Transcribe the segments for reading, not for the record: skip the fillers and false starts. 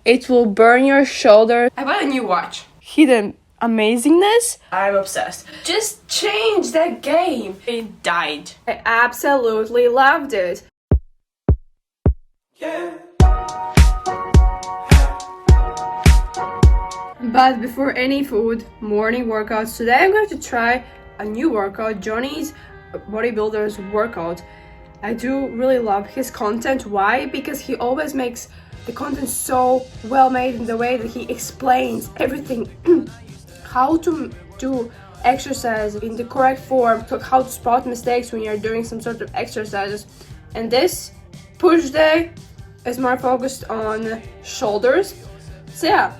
It will burn your shoulder. I bought a new watch. Hidden amazingness. I'm obsessed. Just change that game. It died. I absolutely loved it. Yeah. But before any food, morning workouts, today I'm going to try a new workout, Johnny's Bodybuilder's workout. I do really love his content. Why? Because he always makes the content so well made in the way that he explains everything. How to do exercise in the correct form, how to spot mistakes when you're doing some sort of exercises. And this push day is more focused on shoulders. So yeah.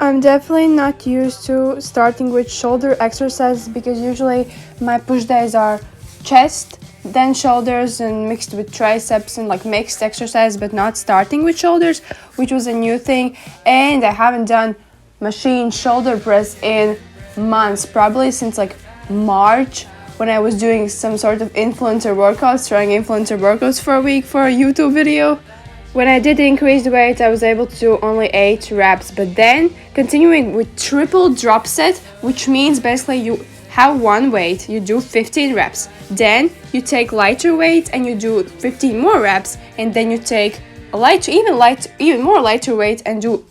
I'm definitely not used to starting with shoulder exercises because usually my push days are chest, then shoulders, and mixed with triceps and like mixed exercise, but not starting with shoulders, which was a new thing. And I haven't done machine shoulder press in months, probably since like March, when I was doing some sort of influencer workouts, trying influencer workouts for a week for a YouTube video. When I did increase the weight, I was able to do only 8 reps, but then continuing with triple drop set, which means basically you have one weight, you do 15 reps, then you take lighter weight and you do 15 more reps, and then you take a even more lighter weight and do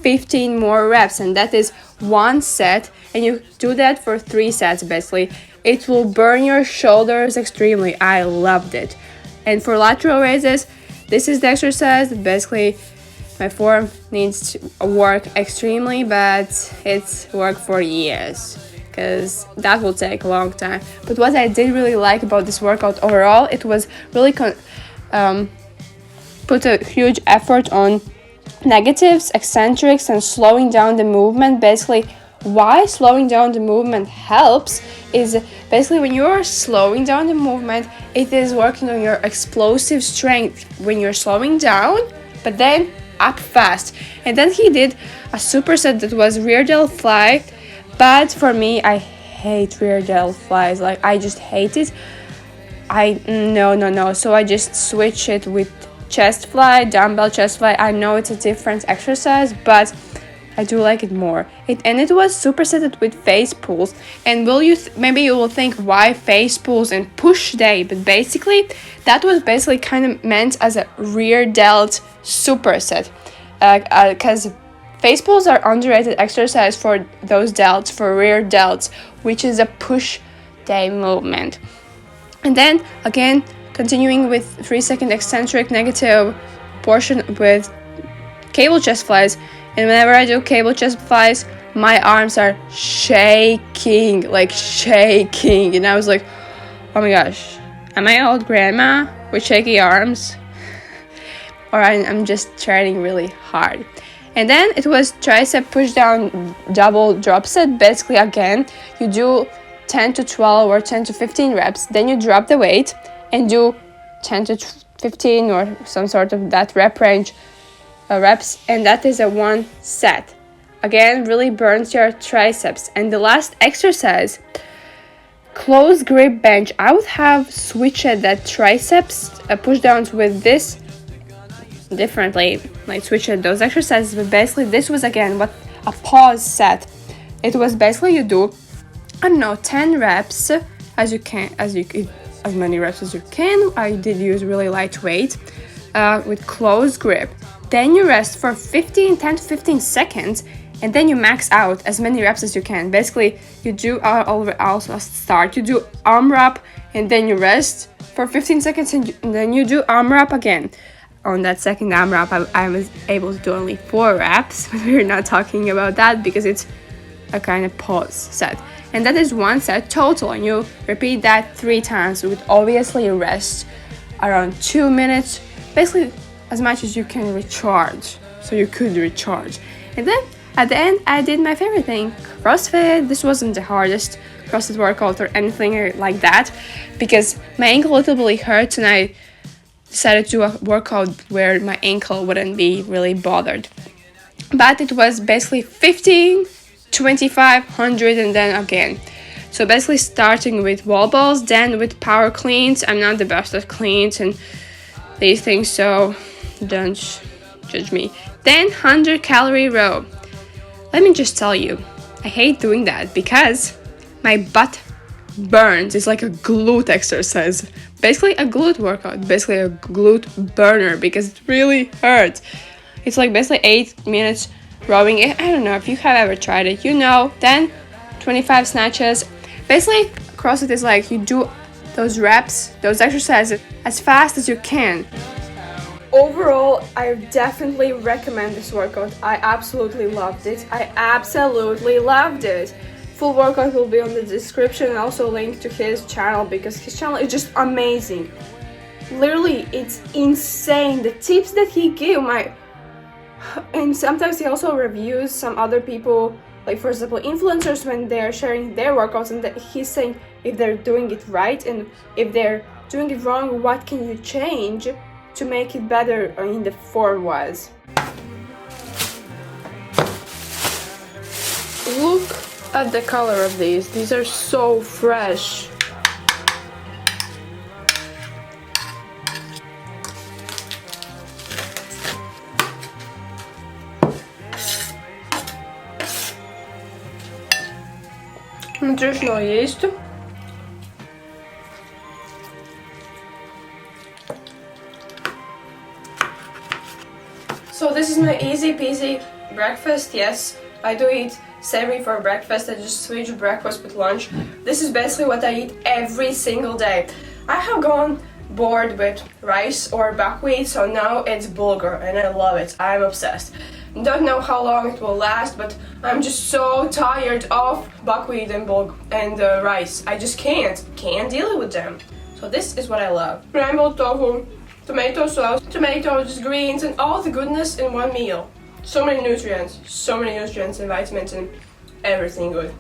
15 more reps, and that is one set, and you do that for 3 sets basically. It will burn your shoulders extremely. I loved it. And for lateral raises, this is the exercise. Basically, my form needs to work extremely, but it's worked for years because that will take a long time. But what I did really like about this workout overall, it was really put a huge effort on negatives, eccentrics, and slowing down the movement. Basically, why slowing down the movement helps is basically when you're slowing down the movement, it is working on your explosive strength when you're slowing down, but then up fast. And then he did a superset that was rear delt fly, but for me, I hate rear delt flies. Like, I just hate it. No. So I just switch it with chest fly, dumbbell chest fly. I know it's a different exercise, but I do like it more. And it was supersetted with face pulls. And maybe you will think, why face pulls and push day? But basically, that was basically kind of meant as a rear delt superset. Because face pulls are underrated exercise for those delts, for rear delts, which is a push day movement. And then again, continuing with 3-second eccentric negative portion with cable chest flies. And whenever I do cable chest flies, my arms are shaking. And I was like, oh my gosh, am I old grandma with shaky arms? Or I'm just training really hard. And then it was tricep push down double drop set. Basically, again, you do 10 to 12 or 10 to 15 reps. Then you drop the weight and do 10 to 15 or some sort of that rep range reps, and that is a 1 set. Again, really burns your triceps. And the last exercise, close grip bench. I would have switched that triceps push downs with this differently, like switch those exercises. But basically, this was again a pause set. It was basically you do 10 reps as many reps as you can. I did use really light weight with close grip. Then you rest for 10 to 15 seconds, and then you max out as many reps as you can. Basically, you do you do arm wrap, and then you rest for 15 seconds, and then you do arm wrap again. On that second arm wrap, I was able to do only 4 reps, but we're not talking about that because it's a kind of pause set. And that is 1 set total, and you repeat that 3 times with obviously rest around 2 minutes, basically as much as you can recharge, so you could recharge. And then at the end, I did my favorite thing, CrossFit. This wasn't the hardest CrossFit workout or anything like that, because my ankle literally hurts, and I decided to do a workout where my ankle wouldn't be really bothered. But it was basically 15, 25, 100, and then again. So basically starting with wall balls, then with power cleans. I'm not the best at cleans and these things, so don't judge me. Then 100 calorie row. Let me just tell you, I hate doing that because my butt burns. It's like a glute exercise. Basically a glute workout, basically a glute burner because it really hurts. It's like basically 8 minutes rowing. I don't know if you have ever tried it, you know. Then 25 snatches. Basically CrossFit is like you do those reps, those exercises as fast as you can. Overall, I definitely recommend this workout. I absolutely loved it. Full workout will be on the description and also link to his channel because his channel is just amazing. Literally, it's insane. The tips that he gave, and sometimes he also reviews some other people, like for example influencers, when they're sharing their workouts, and he's saying if they're doing it right and if they're doing it wrong, what can you change to make it better in the form wise. Look at the color of these are so fresh. Nutritional yeast. So this is my easy peasy breakfast. Yes, I do eat savory for breakfast. I just switch breakfast with lunch. This is basically what I eat every single day. I have gone bored with rice or buckwheat, so now it's bulgur and I love it. I'm obsessed. Don't know how long it will last, but I'm just so tired of buckwheat and rice. I just can't deal with them. So this is what I love. Scrambled tofu, tomato sauce, tomatoes, greens, and all the goodness in one meal. So many nutrients and vitamins and everything good.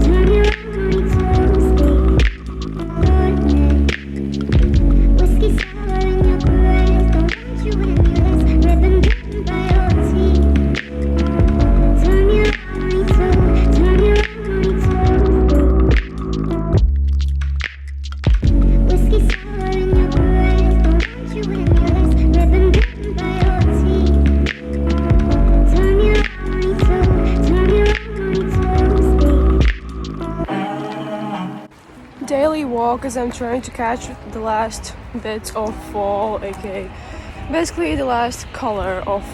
Daily walk as I'm trying to catch the last bits of fall, aka basically the last color of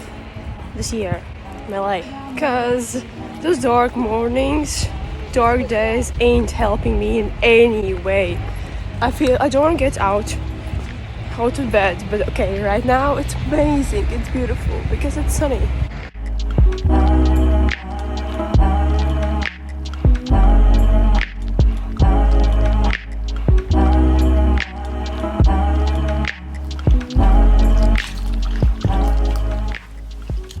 this year, my life. Cause those dark mornings, dark days ain't helping me in any way. I feel I don't want to get out of bed, but okay, right now it's amazing, it's beautiful because it's sunny.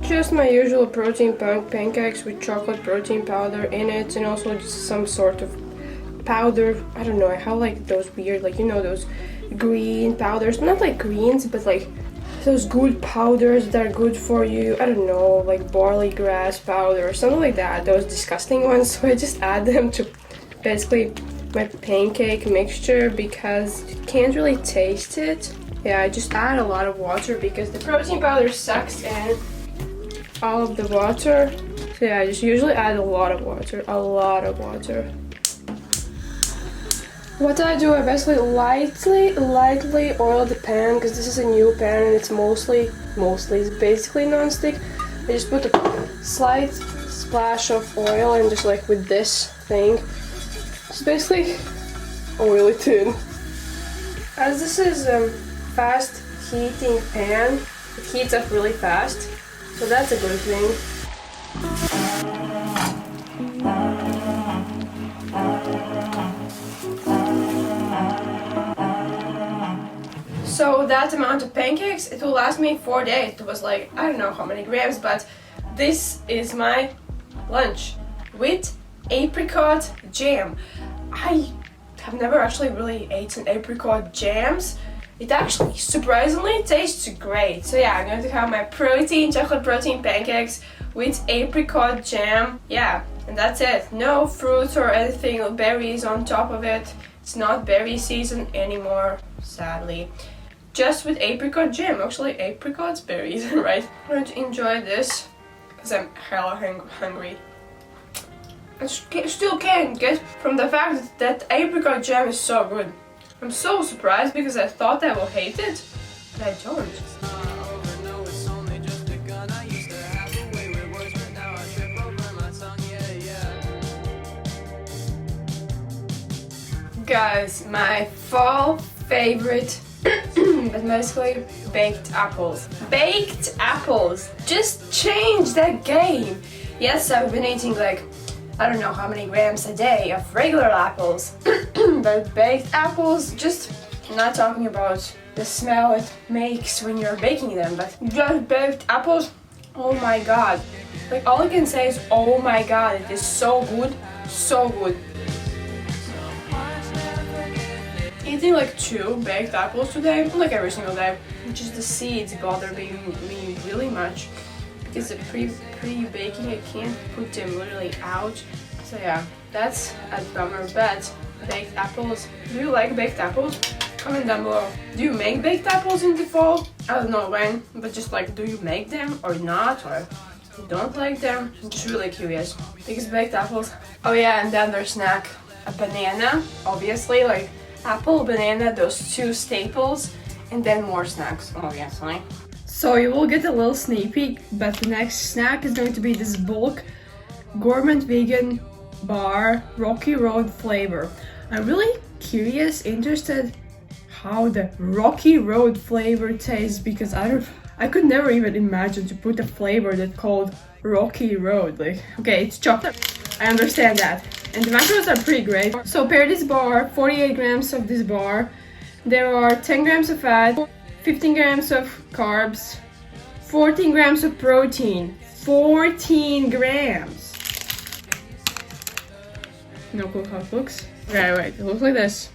Just my usual protein pancakes with chocolate protein powder in it, and also just some sort of powder. I don't know, I have like those weird, like, you know, those green powders, not like greens, but like those good powders that are good for you. I don't know, like barley grass powder or something like that, those disgusting ones. So I just add them to basically my pancake mixture because you can't really taste it. Yeah, I just add a lot of water because the protein powder sucks in all of the water. So yeah, I just usually add a lot of water. What I do, I basically lightly oil the pan because this is a new pan and it's mostly it's basically non-stick. I just put a slight splash of oil and just like with this thing, just basically oil it in. As this is a fast heating pan, it heats up really fast. So that's a good thing. So that amount of pancakes, it will last me 4 days. It was like, I don't know how many grams, but this is my lunch with apricot jam. I have never actually really eaten apricot jams. It actually surprisingly tastes great. So yeah, I'm going to have my chocolate protein pancakes with apricot jam. Yeah, and that's it. No fruits or anything, berries on top of it. It's not berry season anymore, sadly. just with apricot jam. Actually, apricots, berries, right? I'm going to enjoy this because I'm hella hungry. I still can't get from the fact that apricot jam is so good. I'm so surprised because I thought I will hate it, but I don't. Guys, my fall favorite is mostly baked apples. Baked apples! Just change that game! Yes, I've been eating like, I don't know how many grams a day of regular apples. But baked apples, just not talking about the smell it makes when you're baking them, but just baked apples, oh my god. Like all I can say is, oh my god, it is so good, so good. Eating like 2 baked apples today, like every single day. Just the seeds bother me really much because the pre-baking I can't put them literally out. So yeah, that's a bummer. But baked apples, do you like baked apples? Comment down below. Do you make baked apples in the fall? I don't know when, but just like, do you make them or not, or you don't like them? I'm just really curious because baked apples. Oh yeah, and the other snack, a banana, obviously, like apple, banana, those 2 staples, and then more snacks, obviously. So you will get a little sneak peek, but the next snack is going to be this bulk gourmet vegan bar, Rocky Road flavor. I'm really curious, interested how the Rocky Road flavor tastes because I could never even imagine to put a flavor that called Rocky Road. Like, okay, it's chocolate, I understand that. And the macros are pretty great. So pair this bar, 48 grams of this bar. There are 10 grams of fat, 15 grams of carbs, 14 grams of protein. 14 grams! No clue how it looks. Okay, wait, it looks like this.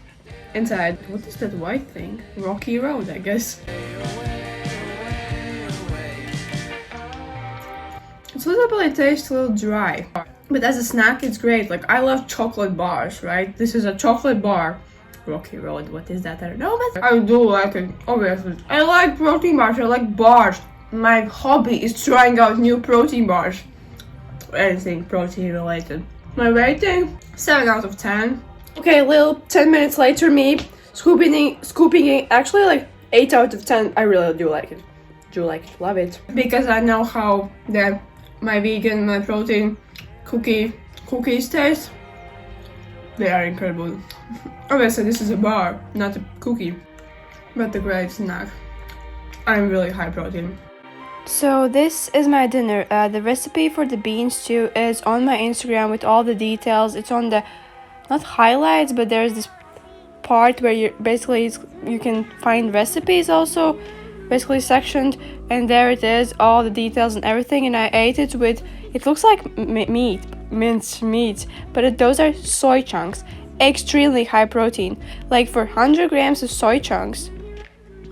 Inside, what is that white thing? Rocky Road, I guess. It's a little bit, it tastes a little dry. But as a snack, it's great. Like, I love chocolate bars, right? This is a chocolate bar. Rocky Road, what is that? I don't know, but I do like it, obviously. I like protein bars, I like bars. My hobby is trying out new protein bars. Anything protein related. My rating, 7 out of 10. Okay, little 10 minutes later, me scooping it. Actually, like 8 out of 10. I really do like it. Do like it, love it. Because I know how my vegan, my protein cookies taste. They are incredible. Obviously, this is a bar, not a cookie, but a great snack. I'm really high protein. So this is my dinner. The recipe for the bean stew is on my Instagram with all the details. It's on the, not highlights, but there's this part where you can find recipes also, basically sectioned, and there it is, all the details and everything. And I ate it with, it looks like minced meat, but those are soy chunks, extremely high protein. Like for 100 grams of soy chunks,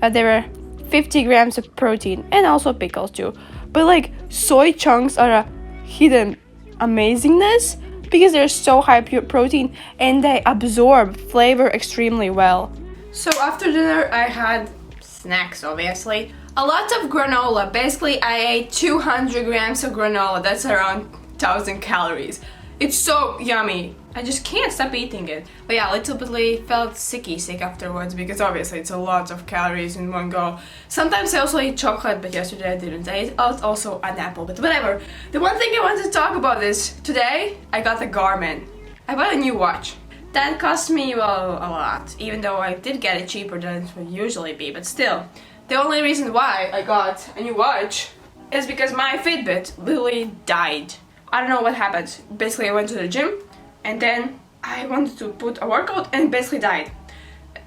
there were 50 grams of protein, and also pickles too. But like, soy chunks are a hidden amazingness because they're so high protein and they absorb flavor extremely well. So after dinner I had snacks, obviously. A lot of granola. Basically I ate 200 grams of granola. That's around 1,000 calories. It's so yummy. I just can't stop eating it. But yeah, a little bit felt sick afterwards because obviously it's a lot of calories in one go. Sometimes I also eat chocolate, but yesterday I didn't. I ate also an apple, but whatever. The one thing I wanted to talk about is today I got a Garmin. I bought a new watch. That cost me, well, a lot, even though I did get it cheaper than it would usually be, but still. The only reason why I got a new watch is because my Fitbit literally died. I don't know what happened. Basically I went to the gym and then I wanted to put a workout and it basically died.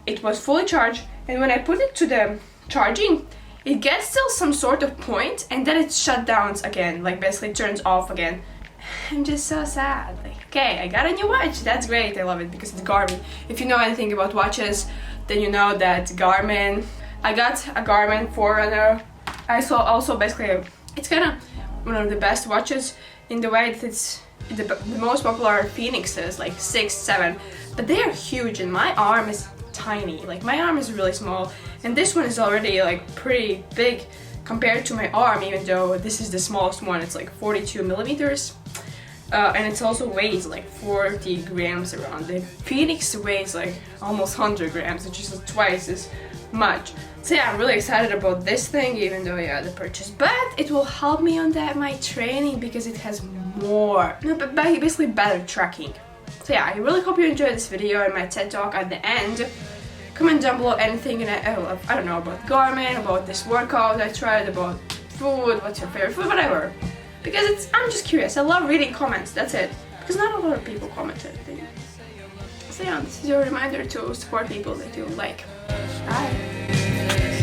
It was fully charged, and when I put it to the charging, it gets still some sort of point and then it shut down again, like basically turns off again. I'm just so sad. Like, okay, I got a new watch. That's great. I love it because it's Garmin. If you know anything about watches, then you know that Garmin. I got a Garmin Forerunner. I saw also basically it's kind of one of the best watches in the way that it's the most popular Phoenixes, like 6, 7, but they are huge and my arm is tiny. Like my arm is really small And this one is already like pretty big compared to my arm, even though this is the smallest one. It's like 42 millimeters. And it also weighs like 40 grams around. The Phoenix weighs like almost 100 grams, which is twice as much. So yeah, I'm really excited about this thing, even though yeah, the purchase. But it will help me on my training because it has more, no, but basically better tracking. So yeah, I really hope you enjoyed this video and my TED Talk at the end. Comment down below anything, and I don't know, about Garmin, about this workout I tried, about food, what's your favorite food, whatever. Because I'm just curious. I love reading comments, that's it. Because not a lot of people commented. So yeah, this is your reminder to support people that you like. Bye.